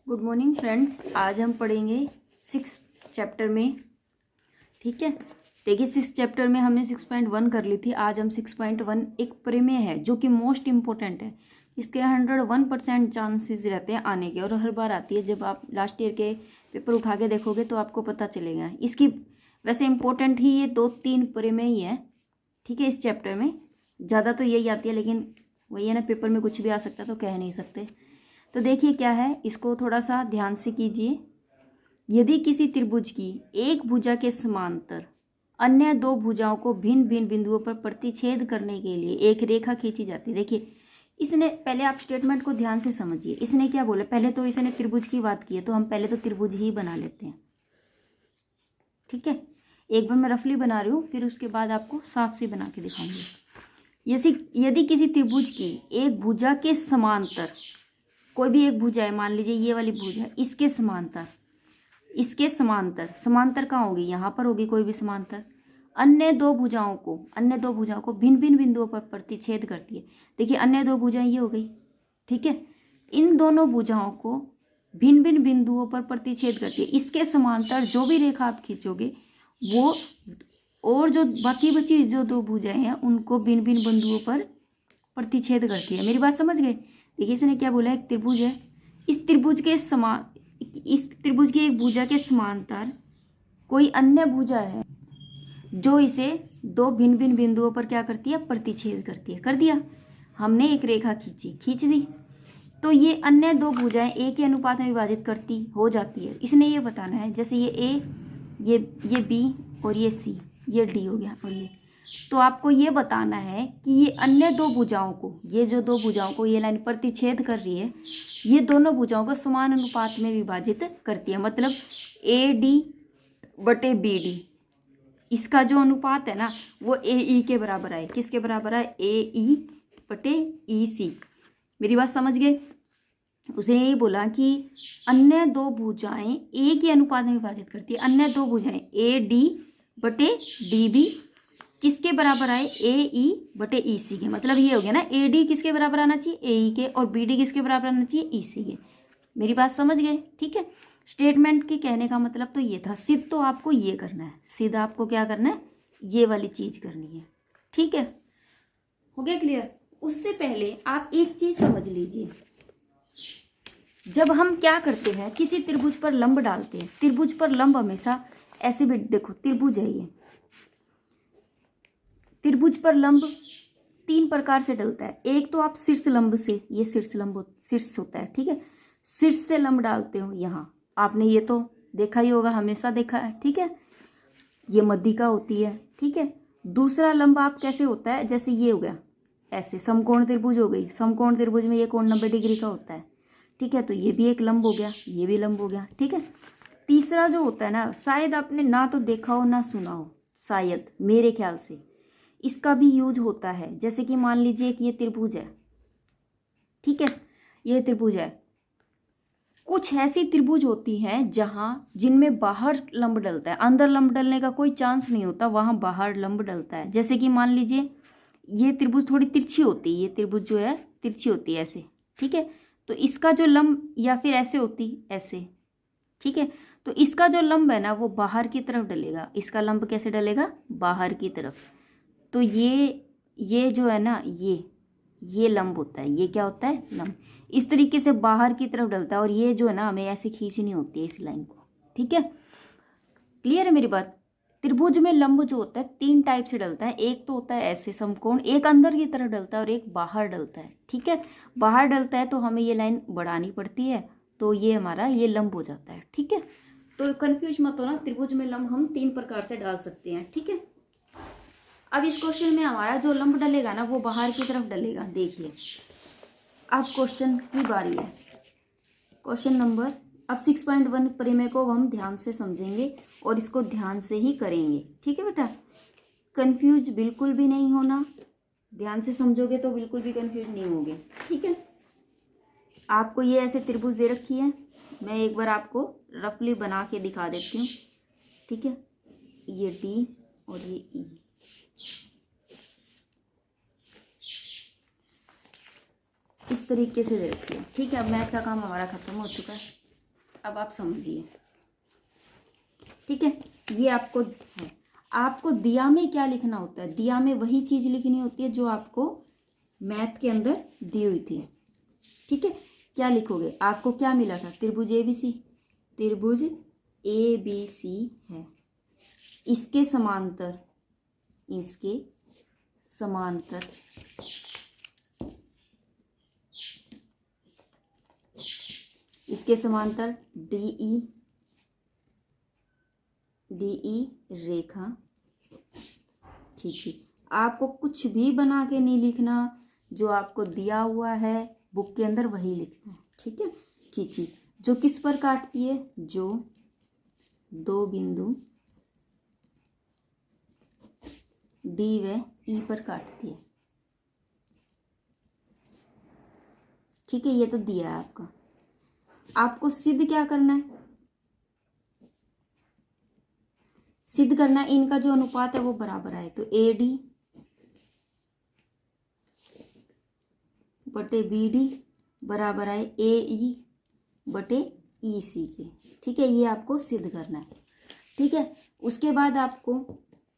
Good morning friends. आज हम पढ़ेंगे 6 चैप्टर में। ठीक है, देखिए 6 चैप्टर में हमने 6.1 कर ली थी। आज हम 6.1 एक प्रमेय है जो कि मोस्ट इम्पोर्टेंट है। इसके 101% चांसेस रहते हैं आने के, और हर बार आती है। जब आप लास्ट ईयर के पेपर उठा के देखोगे तो आपको पता चलेगा। इसकी वैसे इम्पोर्टेंट ही ये 2-3 प्रमेय ही है। ठीक है, इस चैप्टर में ज़्यादा तो यही आती है, लेकिन वही है ना, पेपर में कुछ भी आ सकता है तो कह नहीं सकते। तो देखिए क्या है, इसको थोड़ा सा ध्यान से कीजिए। यदि किसी त्रिभुज की एक भुजा के समांतर अन्य दो भुजाओं को भिन्न भिन्न बिंदुओं पर प्रतिच्छेद करने के लिए एक रेखा खींची जाती है। देखिए इसने, पहले आप स्टेटमेंट को ध्यान से समझिए। इसने क्या बोला, पहले तो इसने त्रिभुज की बात की है, तो हम पहले तो त्रिभुज ही बना लेते हैं। ठीक है, एक बार मैं रफली बना रही हूँ, फिर उसके बाद आपको साफ से बना के दिखाऊंगी। यदि किसी त्रिभुज की एक भुजा के समांतर, कोई भी एक भुजा है, मान लीजिए ये वाली भुजा, इसके समांतर समांतर कहाँ होगी, यहाँ पर होगी कोई भी समांतर, अन्य दो भुजाओं को भिन्न भिन्न बिंदुओं पर प्रतिच्छेद करती है। देखिए अन्य दो भुजाएं ये हो गई। ठीक है, इन दोनों भुजाओं को भिन्न भिन्न बिंदुओं पर प्रतिच्छेद करती है। इसके समांतर जो भी रेखा आप खींचोगे वो, और जो बाकी बची जो दो भुजाएं हैं उनको भिन्न भिन्न बिंदुओं पर प्रतिच्छेद करती है। मेरी बात समझ गए। देखिए इसने क्या बोला, एक त्रिभुज है, इस त्रिभुज की एक भुजा के समांतर कोई अन्य भुजा है जो इसे दो भिन्न भिन्न बिंदुओं पर क्या करती है, प्रतिच्छेद करती है। कर दिया, हमने एक रेखा खींच दी, तो ये अन्य दो भुजाएं एक ही अनुपात में विभाजित करती हो जाती है। इसने ये बताना है, जैसे ये ए, ये बी और ये सी, ये डी हो गया, और ये, तो आपको ये बताना है कि ये अन्य दो भुजाओं को, ये जो दो भुजाओं को ये लाइन प्रतिच्छेद कर रही है, ये दोनों भुजाओं को समान अनुपात में विभाजित करती है। मतलब ए डी बटे बी डी, इसका जो अनुपात है ना वो ए ई के बराबर आए। किसके बराबर आए, ए ई बटे ई सी। मेरी बात समझ गए। उसने यही बोला कि अन्य दो भुजाएं एक ही अनुपात में विभाजित करती है। अन्य दो भुजाएं ए डी बटे डी बी किसके बराबर आए, ए ई बटे ई सी के। मतलब ये हो गया ना, ए डी किसके बराबर आना चाहिए, ए ई के, और बी डी किसके बराबर आना चाहिए, ई सी के। मेरी बात समझ गए। ठीक है, स्टेटमेंट के कहने का मतलब तो ये था। सिद्ध तो आपको ये करना है, सिद्ध आपको क्या करना है, ये वाली चीज करनी है। ठीक है, हो गया क्लियर। उससे पहले आप एक चीज समझ लीजिए, जब हम क्या करते हैं, किसी त्रिभुज पर लंब डालते हैं, त्रिभुज पर लंब हमेशा ऐसे भी, देखो त्रिभुज है ये, त्रिभुज पर लंब 3 प्रकार से डलता है। एक तो आप शीर्ष लंब से, ये शीर्ष होता है। ठीक है, शीर्ष से लंब डालते हो, यहाँ आपने ये तो देखा ही होगा, हमेशा देखा है। ठीक है, ये मध्यिका होती है। ठीक है, दूसरा लंब आप कैसे होता है, जैसे ये हो गया, ऐसे समकोण त्रिभुज हो गई। समकोण त्रिभुज में ये कोण 90 डिग्री का होता है। ठीक है, तो ये भी एक लंब हो गया, ये भी लंब हो गया। ठीक है, तीसरा जो होता है ना, शायद आपने ना तो देखा हो ना सुना हो, शायद मेरे ख्याल से इसका भी यूज होता है। जैसे कि मान लीजिए कि ये त्रिभुज है। ठीक है, ये त्रिभुज है। कुछ ऐसी त्रिभुज होती हैं जिनमें बाहर लंब डलता है, अंदर लंब डलने का कोई चांस नहीं होता, वहां बाहर लंब डलता है। जैसे कि मान लीजिए ये त्रिभुज थोड़ी तिरछी होती है, ये त्रिभुज जो है तिरछी होती है ऐसे। ठीक है, तो इसका जो लंब, या फिर ऐसे होती, ऐसे। ठीक है, तो इसका जो लंब है ना वो बाहर की तरफ डलेगा। इसका लंब कैसे डलेगा, बाहर की तरफ। तो ये जो है ना, ये लंब होता है। ये क्या होता है, लंब। इस तरीके से बाहर की तरफ डलता है, और ये जो है ना हमें ऐसे खींचनी होती है इस लाइन को। ठीक है, क्लियर है मेरी बात। त्रिभुज में लंब जो होता है 3 टाइप से डलता है। एक तो होता है ऐसे समकोण, एक अंदर की तरफ डलता है, और एक बाहर डलता है। ठीक है, बाहर डलता है तो हमें ये लाइन बढ़ानी पड़ती है, तो ये हमारा ये लंब हो जाता है। ठीक है, तो कंफ्यूज मत होना, त्रिभुज में लंब हम 3 प्रकार से डाल सकते हैं। ठीक है, अब इस क्वेश्चन में हमारा जो लंब डलेगा ना वो बाहर की तरफ डलेगा। देखिए अब क्वेश्चन की बारी है, क्वेश्चन नंबर, अब 6.1 प्रमेय को हम ध्यान से समझेंगे और इसको ध्यान से ही करेंगे। ठीक है बेटा, कंफ्यूज बिल्कुल भी नहीं होना, ध्यान से समझोगे तो बिल्कुल भी कंफ्यूज नहीं होगे। ठीक है, आपको ये ऐसे त्रिभुज दे रखी है, मैं एक बार आपको रफली बना के दिखा देती हूँ। ठीक है, ये डी और ये ई, इस तरीके से दे रखी है। ठीक है, अब मैथ का काम हमारा खत्म हो चुका है। अब आप समझिए, ठीक है। ये आपको है, आपको दिया में क्या लिखना होता है, दिया में वही चीज लिखनी होती है जो आपको मैथ के अंदर दी हुई थी, ठीक है। क्या लिखोगे, आपको क्या मिला था, त्रिभुज ABC, त्रिभुज ABC है, इसके समांतर, इसके समांतर इसके समांतर DE रेखा खींची। आपको कुछ भी बना के नहीं लिखना, जो आपको दिया हुआ है बुक के अंदर वही लिखना है, ठीक है। खींची, जो किस पर काटती है, जो दो बिंदु D व E पर काटती है, ठीक है। ये तो दिया है आपका, आपको सिद्ध क्या करना है, सिद्ध करना है इनका जो अनुपात है वो बराबर आए, तो AD बटे BD बराबर आए AE बटे EC के, ठीक है। ये आपको सिद्ध करना है, ठीक है। उसके बाद आपको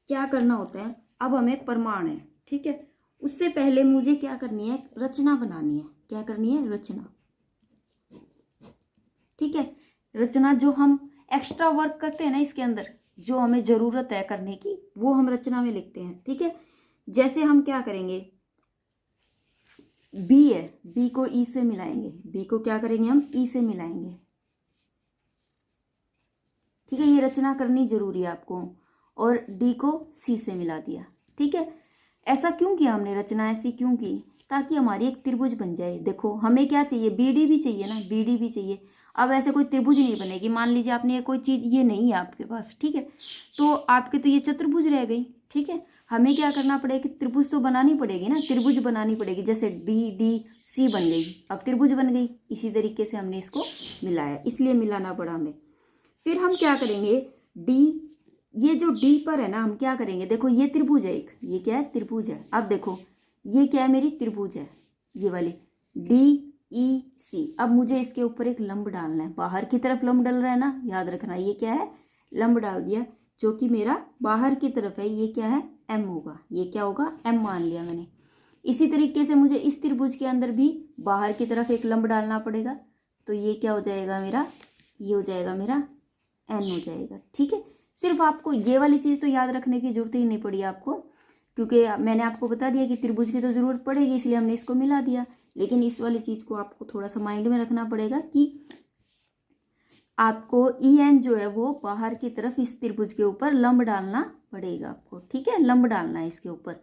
क्या करना होता है, अब हमें प्रमाण है, ठीक है। उससे पहले मुझे क्या करनी है, रचना बनानी है। क्या करनी है, रचना, ठीक है। रचना जो हम एक्स्ट्रा वर्क करते हैं ना इसके अंदर, जो हमें जरूरत है करने की, वो हम रचना में लिखते हैं, ठीक है। जैसे हम क्या करेंगे, B है, B को E से मिलाएंगे, B को क्या करेंगे हम E से मिलाएंगे, ठीक है। ये रचना करनी जरूरी है आपको, और D को C से मिला दिया, ठीक है। ऐसा क्यों किया हमने, रचना ऐसी क्यों की, ताकि हमारी एक त्रिभुज बन जाए। देखो हमें क्या चाहिए, BD भी चाहिए ना, BD भी चाहिए। अब ऐसे कोई त्रिभुज नहीं बनेगी, मान लीजिए आपने कोई चीज़ ये नहीं है आपके पास, ठीक है, तो आपके तो ये चतुर्भुज रह गई, ठीक है। हमें क्या करना पड़ेगा कि त्रिभुज तो बनानी पड़ेगी ना, त्रिभुज बनानी पड़ेगी। जैसे DDC बन गई, अब त्रिभुज बन गई, इसी तरीके से हमने इसको मिलाया, इसलिए मिलाना पड़ा हमें। फिर हम क्या करेंगे, D, ये जो D पर है ना, हम क्या करेंगे, देखो ये त्रिभुज है एक, ये क्या है, त्रिभुज है। अब देखो ये क्या है, मेरी त्रिभुज है ये वाली DEC। अब मुझे इसके ऊपर एक लंब डालना है, बाहर की तरफ लंब डल रहा है ना, याद रखना। ये क्या है, लंब डाल दिया, जो कि मेरा बाहर की तरफ है, ये क्या है, M होगा। ये क्या होगा, M मान लिया मैंने। इसी तरीके से मुझे इस त्रिभुज के अंदर भी बाहर की तरफ एक लंब डालना पड़ेगा, तो ये क्या हो जाएगा मेरा, ये हो जाएगा मेरा N हो जाएगा, ठीक है। सिर्फ आपको ये वाली चीज़ तो याद रखने की जरूरत ही नहीं पड़ी आपको, क्योंकि मैंने आपको बता दिया कि त्रिभुज की तो ज़रूरत पड़ेगी, इसलिए हमने इसको मिला दिया। लेकिन इस वाली चीज़ को आपको थोड़ा सा माइंड में रखना पड़ेगा कि आपको EN जो है वो बाहर की तरफ इस त्रिभुज के ऊपर लंब डालना पड़ेगा आपको, ठीक है। लंब डालना है इसके ऊपर।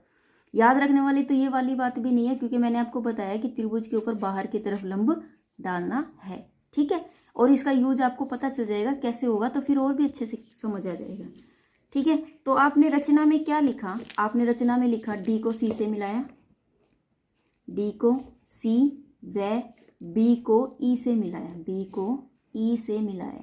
याद रखने वाली तो ये वाली बात भी नहीं है, क्योंकि मैंने आपको बताया कि त्रिभुज के ऊपर बाहर की तरफ लंब डालना है, ठीक है। और इसका यूज आपको पता चल जाएगा कैसे होगा, तो फिर और भी अच्छे से समझ आ जाएगा, ठीक है। तो आपने रचना में क्या लिखा, आपने रचना में लिखा D को C से मिलाया, D को C व B को E से मिलाया, B को E से मिलाया,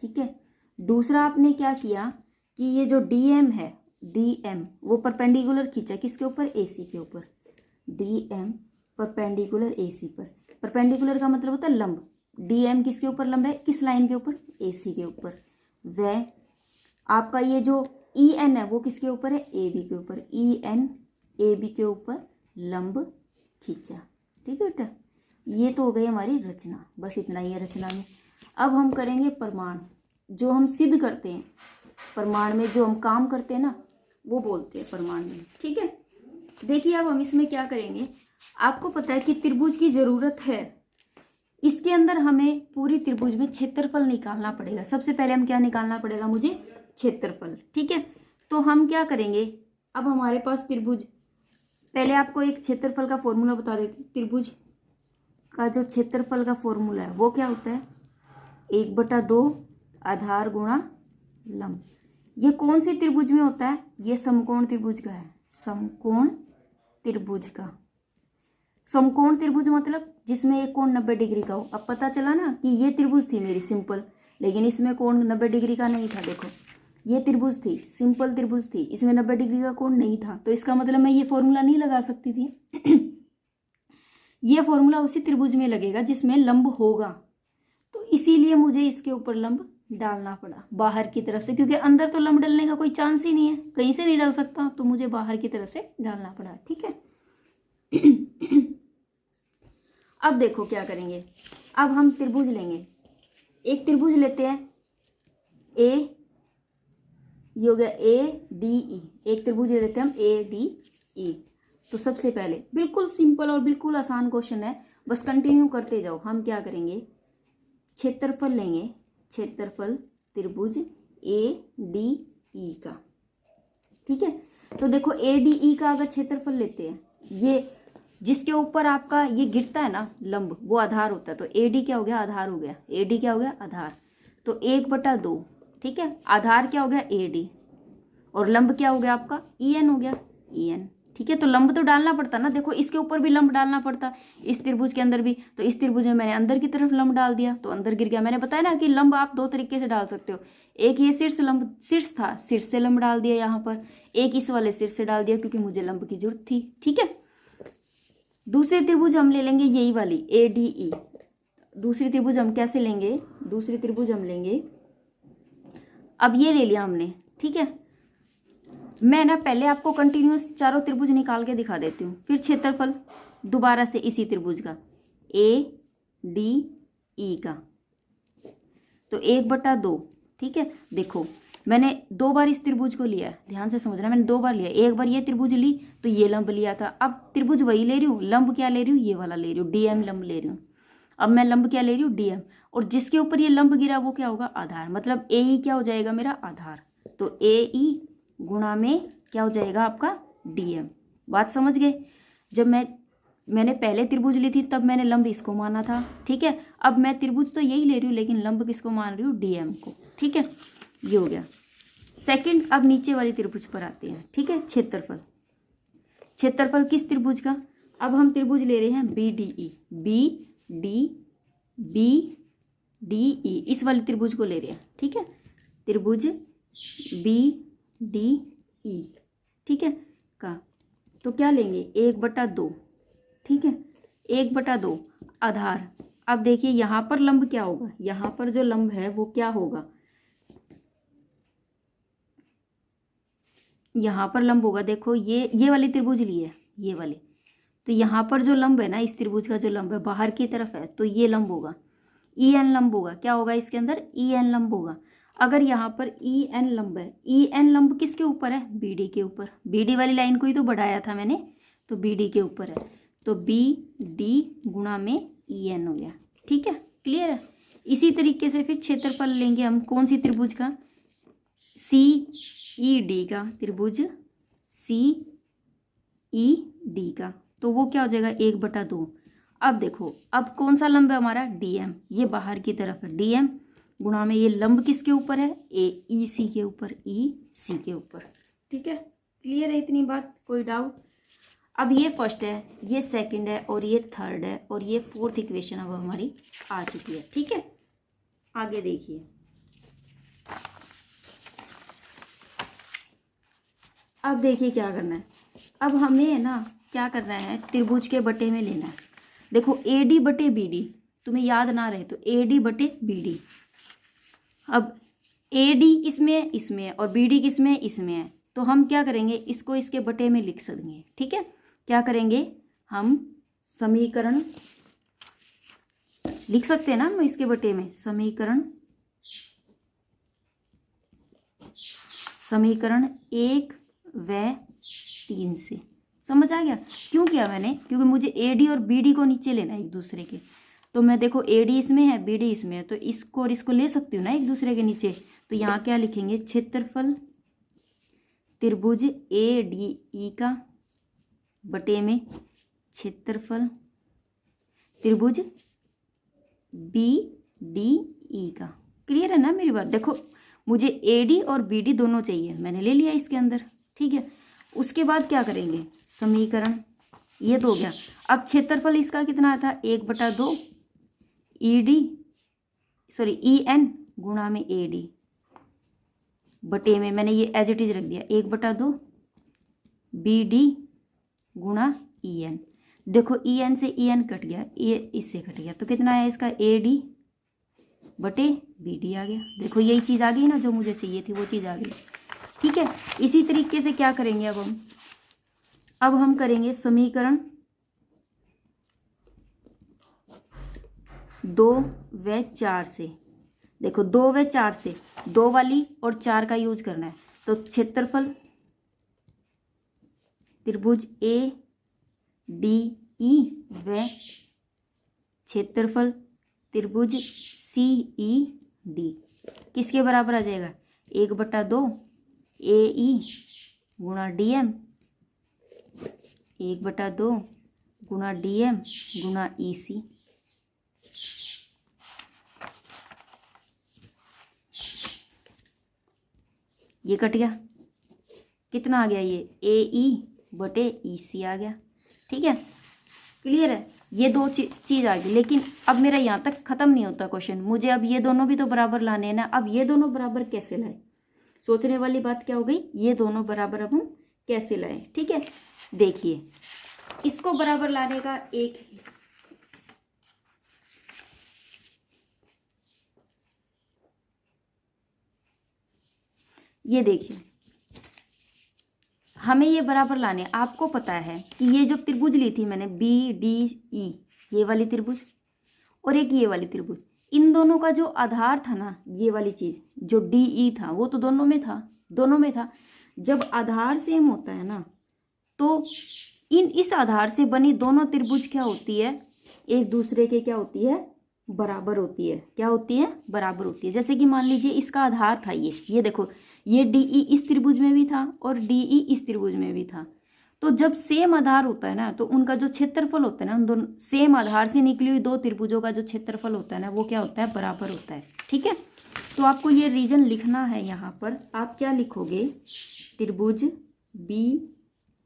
ठीक है। दूसरा आपने क्या किया कि ये जो DM है, DM वो परपेंडिकुलर खींचा, किसके ऊपर, AC के ऊपर। DM परपेंडिकुलर AC पर, परपेंडिकुलर का मतलब होता है लंब। DM किसके ऊपर लंब है, किस लाइन के ऊपर, AC के ऊपर। वह आपका ये जो EN है वो किसके ऊपर है, AB के ऊपर। EN AB के ऊपर लंब खींचा, ठीक है बेटा। ये तो हो गई हमारी रचना, बस इतना ही है रचना में। अब हम करेंगे प्रमाण, जो हम सिद्ध करते हैं प्रमाण में, जो हम काम करते हैं ना वो बोलते हैं प्रमाण में, ठीक है। देखिए अब हम इसमें क्या करेंगे, आपको पता है कि त्रिभुज की जरूरत है, इसके अंदर हमें पूरी त्रिभुज में क्षेत्रफल निकालना पड़ेगा। सबसे पहले हम क्या निकालना पड़ेगा, मुझे क्षेत्रफल, ठीक है। तो हम क्या करेंगे, अब हमारे पास त्रिभुज, पहले आपको एक क्षेत्रफल का फॉर्मूला बता देती। त्रिभुज का जो क्षेत्रफल का फॉर्मूला है वो क्या होता है, 1/2 आधार गुणा लंब। ये कौन सी त्रिभुज में होता है, ये समकोण त्रिभुज का है, समकोण त्रिभुज का। समकोण त्रिभुज मतलब जिसमें एक कोण 90 डिग्री का हो। अब पता चला ना कि ये त्रिभुज थी मेरी सिंपल, लेकिन इसमें कोण 90 डिग्री का नहीं था। देखो ये त्रिभुज थी, सिंपल त्रिभुज थी, इसमें 90 डिग्री का कोण नहीं था, तो इसका मतलब मैं ये फॉर्मूला नहीं लगा सकती थी। ये फॉर्मूला उसी त्रिभुज में लगेगा जिसमें लंब होगा, तो इसीलिए मुझे इसके ऊपर लंब डालना पड़ा बाहर की तरफ से, क्योंकि अंदर तो लंब डलने का कोई चांस ही नहीं है, कहीं से नहीं डल सकता, तो मुझे बाहर की तरफ से डालना पड़ा। ठीक है। अब देखो क्या करेंगे, अब हम त्रिभुज लेंगे, एक त्रिभुज लेते हैं ए, ये हो गया ए डी ई, एक त्रिभुज ले लेते हैं हम ए डी ई। तो सबसे पहले बिल्कुल सिंपल और बिल्कुल आसान क्वेश्चन है, बस कंटिन्यू करते जाओ। हम क्या करेंगे, क्षेत्रफल लेंगे, क्षेत्रफल त्रिभुज ए डी ई का। ठीक है, तो देखो ए डी ई का अगर क्षेत्रफल लेते हैं, ये जिसके ऊपर आपका ये गिरता है ना लंब, वो आधार होता है, तो ए डी क्या हो गया, आधार हो गया, ए डी क्या हो गया, आधार। तो 1/2, ठीक है, आधार क्या हो गया, ए डी, और लंब क्या हो गया आपका, ई एन हो गया, ई एन। ठीक है, तो लंब तो डालना पड़ता ना, देखो इसके ऊपर भी लंब डालना पड़ता, इस त्रिभुज के अंदर भी, तो इस त्रिभुज में मैंने अंदर की तरफ लंब डाल दिया तो अंदर गिर गया। मैंने बताया ना कि लंब आप दो तरीके से डाल सकते हो, एक ये शीर्ष लंब, शीर्ष था, शीर्ष से लंब डाल दिया यहाँ पर, एक इस वाले शीर्ष से डाल दिया क्योंकि मुझे लंब की जरूरत थी। ठीक है, दूसरी त्रिभुज हम ले लेंगे यही वाली ए डी ई। दूसरी त्रिभुज हम कैसे लेंगे, दूसरी त्रिभुज हम लेंगे, अब ये ले लिया हमने। ठीक है, मैं ना पहले आपको कंटिन्यूस चारों त्रिभुज निकाल के दिखा देती हूँ, फिर क्षेत्रफल दोबारा से इसी त्रिभुज का ए डी ई का, तो 1/2। ठीक है, देखो मैंने 2 बार इस त्रिभुज को लिया है, ध्यान से समझना, मैंने 2 बार लिया, एक बार ये त्रिभुज ली तो ये लंब लिया था, अब त्रिभुज वही ले रही हूँ, लंब क्या ले रही हूँ, ये वाला ले रही हूँ, डीएम लंब ले रही हूँ। अब मैं लंब क्या ले रही हूँ, डीएम, और जिसके ऊपर ये लंब गिरा वो क्या होगा, आधार, मतलब ए ई क्या हो जाएगा मेरा, आधार, तो ए ई गुणा में क्या हो जाएगा आपका, डीएम। बात समझ गए। जब मैंने पहले त्रिभुज ली थी तब मैंने लंब इसको माना था। ठीक है, अब मैं त्रिभुज तो यही ले रही हूँ लेकिन लंब किसको मान रही हूँ, डीएम को। ठीक है, ये हो गया सेकंड। अब नीचे वाली त्रिभुज पर आते हैं। ठीक है, क्षेत्रफल, क्षेत्रफल किस त्रिभुज का, अब हम त्रिभुज ले रहे हैं B D E, B D E, इस वाली त्रिभुज को ले रहे हैं। ठीक है, त्रिभुज बी डी ई, ठीक है का, तो क्या लेंगे, 1/2। ठीक है, 1/2 आधार। अब देखिए यहाँ पर लंब क्या होगा, यहाँ पर जो लंब है वो क्या होगा, यहाँ पर लंब होगा, देखो ये वाली त्रिभुज ली है, ये वाली, तो यहाँ पर जो लंब है ना, इस त्रिभुज का जो लंब है बाहर की तरफ है, तो ये लंब होगा, ई एन लंब होगा, क्या होगा इसके अंदर, ई एन लंब होगा। अगर यहाँ पर ई एन लंब है, ई एन लंब किसके ऊपर है, बी डी के ऊपर, बी डी वाली लाइन को ही तो बढ़ाया था मैंने, तो बी डी के ऊपर है, तो बी डी गुणा में ई एन हो गया। ठीक है, क्लियर है। इसी तरीके से फिर क्षेत्रफल लेंगे हम, कौन सी त्रिभुज का, सी ई डी का, त्रिभुज सी ई डी का, तो वो क्या हो जाएगा, 1/2। अब देखो अब कौन सा लंब है हमारा, डीएम, ये बाहर की तरफ है, डीएम गुणा में ये लंब किसके ऊपर है, ए ई सी के ऊपर, ई सी के ऊपर। ठीक है, क्लियर है इतनी बात, कोई डाउट। अब ये फर्स्ट है, ये सेकंड है, और ये थर्ड है, और ये फोर्थ इक्वेशन अब हमारी आ चुकी है। ठीक है, आगे देखिए, अब देखिए क्या करना है, अब हमें ना क्या करना है, त्रिभुज के बटे में लेना है। देखो ए डी बटे बी डी, तुम्हें याद ना रहे तो ए डी बटे बी डी, अब ए डी किसमें, इसमें है, और बी डी किसमें, इसमें है, तो हम क्या करेंगे, इसको इसके बटे में लिख सकेंगे। ठीक है, क्या करेंगे, हम समीकरण लिख सकते हैं ना, हम इसके बटे में समीकरण 1 व 3 से, समझ आ गया। क्यों किया मैंने, क्योंकि मुझे ए डी और बी डी को नीचे लेना है एक दूसरे के, तो मैं देखो ए डी इसमें है, बी डी इसमें है, तो इसको और इसको ले सकती हूँ ना एक दूसरे के नीचे। तो यहाँ क्या लिखेंगे, क्षेत्रफल त्रिभुज ए डी ई का बटे में क्षेत्रफल त्रिभुज बी डी ई का। क्लियर है ना मेरी बात। देखो मुझे ए डी और बी डी दोनों चाहिए, मैंने ले लिया इसके अंदर। ठीक है, उसके बाद क्या करेंगे, समीकरण, ये तो हो गया। अब क्षेत्रफल इसका कितना था, 1/2 E D, sorry E N गुणा में ए डी बटे में, मैंने ये एज इट इज रख दिया, 1/2 बी डी गुणा ई एन। देखो ई एन से ई एन कट गया, ये इससे कट गया, तो कितना है इसका ए डी बटे बी डी आ गया। देखो यही चीज़ आ गई ना, जो मुझे चाहिए थी वो चीज़ आ गई। ठीक है, इसी तरीके से क्या करेंगे अब हम करेंगे समीकरण 2 व 4 से। देखो 2 व 4 से 2 वाली और 4 का यूज करना है, तो क्षेत्रफल त्रिभुज ए डी ई व क्षेत्रफल त्रिभुज सी ई डी किसके बराबर आ जाएगा? 1/2 ए ई गुणा डी एम, 1/2 गुणा डी एम गुणा ई सी। ये कट गया, कितना आ गया? ये ए ई बटे ई सी आ गया। ठीक है, क्लियर है? ये दो चीज़ आ गई। लेकिन अब मेरा यहाँ तक ख़त्म नहीं होता क्वेश्चन, मुझे अब ये दोनों भी तो बराबर लाने हैं ना। अब ये दोनों बराबर कैसे लाए? सोचने वाली बात क्या हो गई, ये दोनों बराबर अब हम कैसे लाए? ठीक है, देखिए इसको बराबर लाने का एक ये देखिए, हमें ये बराबर लाने, आपको पता है कि ये जो त्रिभुज ली थी मैंने बी डी ई, ये वाली त्रिभुज और एक ये वाली त्रिभुज, इन दोनों का जो आधार था ना, ये वाली चीज़ जो डी ई था, वो तो दोनों में था। जब आधार सेम होता है ना, तो इस आधार से बनी दोनों त्रिभुज क्या होती है? एक दूसरे के क्या होती है? बराबर होती है। क्या होती है? बराबर होती है। जैसे कि मान लीजिए इसका आधार था ये देखो, ये डी ई इस त्रिभुज में भी था और डी ई इस त्रिभुज में भी था। तो जब सेम आधार होता है ना, तो उनका जो क्षेत्रफल होता है ना, उन दोनों सेम आधार से निकली हुई दो त्रिभुजों का जो क्षेत्रफल होता है ना, वो क्या होता है? बराबर होता है। ठीक है, तो आपको ये रीजन लिखना है। यहाँ पर आप क्या लिखोगे? त्रिभुज बी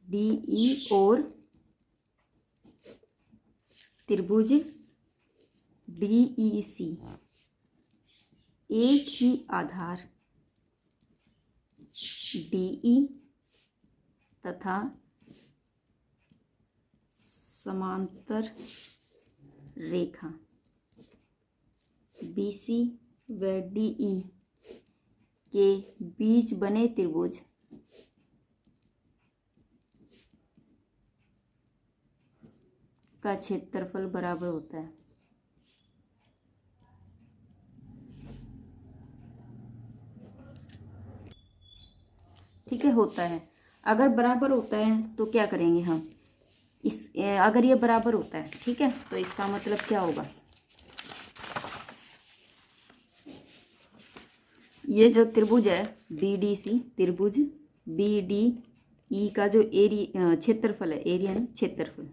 डी ई और त्रिभुज डी ई सी एक ही आधार डी ई तथा समांतर रेखा बी सी व डी ई के बीच बने त्रिभुज का क्षेत्रफल बराबर होता है। ठीक है, होता है। अगर बराबर होता है तो क्या करेंगे हम? अगर ये बराबर होता है, ठीक है, तो इसका मतलब क्या होगा? ये जो त्रिभुज है बी डी सी, त्रिभुज बी डी ई का जो क्षेत्रफल है, एरियन क्षेत्रफल,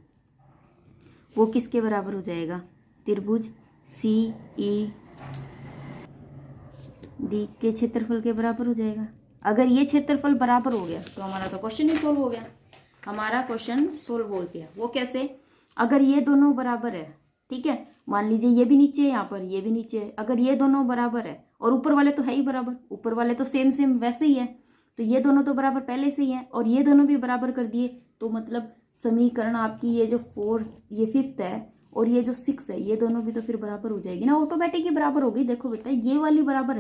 वो किसके बराबर हो जाएगा? त्रिभुज सी ई डी के क्षेत्रफल के बराबर हो जाएगा। अगर ये क्षेत्रफल बराबर हो गया तो हमारा तो क्वेश्चन ही सोल्व हो गया। हमारा क्वेश्चन सोल्व हो गया। वो कैसे? अगर ये दोनों बराबर है, ठीक है, मान लीजिए ये भी नीचे है, यहाँ पर ये भी नीचे है, अगर ये दोनों बराबर है और ऊपर वाले तो है ही बराबर, ऊपर वाले तो सेम वैसे ही है, तो ये दोनों तो बराबर पहले से ही है और ये दोनों भी बराबर कर दिए, तो मतलब समीकरण आपकी ये जो 5th है और ये जो 6 है, ये दोनों भी तो फिर बराबर हो जाएगी ना, ऑटोमेटिक ही बराबर हो गई। देखो बेटा, ये वाली बराबर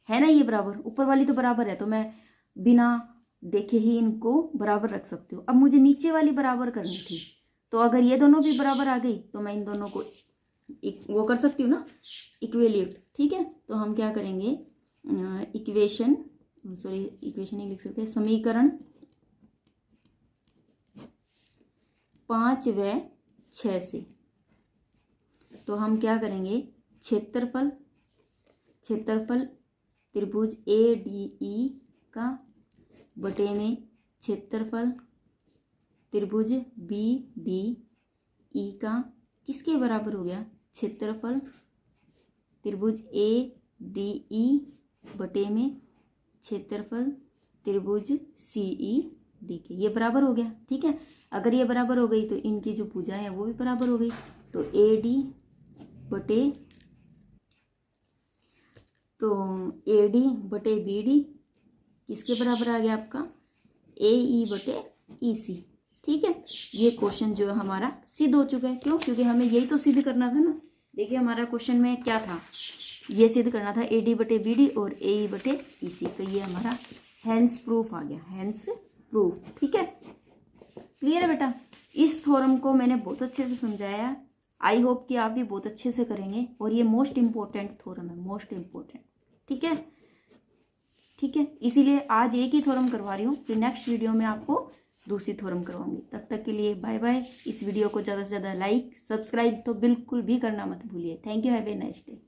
है ना, ये बराबर, ऊपर वाली तो बराबर है, तो मैं बिना देखे ही इनको बराबर रख सकती हूँ। अब मुझे नीचे वाली बराबर करनी थी, तो अगर ये दोनों भी बराबर आ गई तो मैं इन दोनों को वो कर सकती हूँ ना, इक्वेलिएट। ठीक है, तो हम क्या करेंगे? इक्वेशन नहीं लिख सकते, समीकरण 5 व 6 से। तो हम क्या करेंगे? क्षेत्रफल त्रिभुज ए डी ई का बटे में क्षेत्रफल त्रिभुज बी डी ई का किसके बराबर हो गया? क्षेत्रफल त्रिभुज ए डी ई बटे में क्षेत्रफल त्रिभुज सी ई डी के, ये बराबर हो गया। ठीक है, अगर ये बराबर हो गई तो इनकी जो भुजाएं हैं वो भी बराबर हो गई। तो ए डी बटे बी डी किसके बराबर आ गया आपका? ए ई बटे ई सी। ठीक है, ये क्वेश्चन जो है हमारा सिद्ध हो चुका है। क्यों? क्योंकि हमें यही तो सिद्ध करना था ना। देखिए हमारा क्वेश्चन में क्या था, ये सिद्ध करना था AD बटे BD और AE बटे EC। तो ये हमारा हेंस प्रूफ आ गया, हेंस प्रूफ। ठीक है, क्लियर है बेटा? इस थ्योरम को मैंने बहुत अच्छे से समझाया, आई होप कि आप भी बहुत अच्छे से करेंगे। और ये मोस्ट इम्पोर्टेंट थ्योरम है, मोस्ट इम्पोर्टेंट। ठीक है, ठीक है, इसीलिए आज एक ही थ्योरम करवा रही हूँ, फिर नेक्स्ट वीडियो में आपको दूसरी थ्योरम करवाऊंगी। तब तक के लिए बाय बाय। इस वीडियो को ज़्यादा से ज़्यादा लाइक सब्सक्राइब तो बिल्कुल भी करना मत भूलिए। Thank you, have a nice day.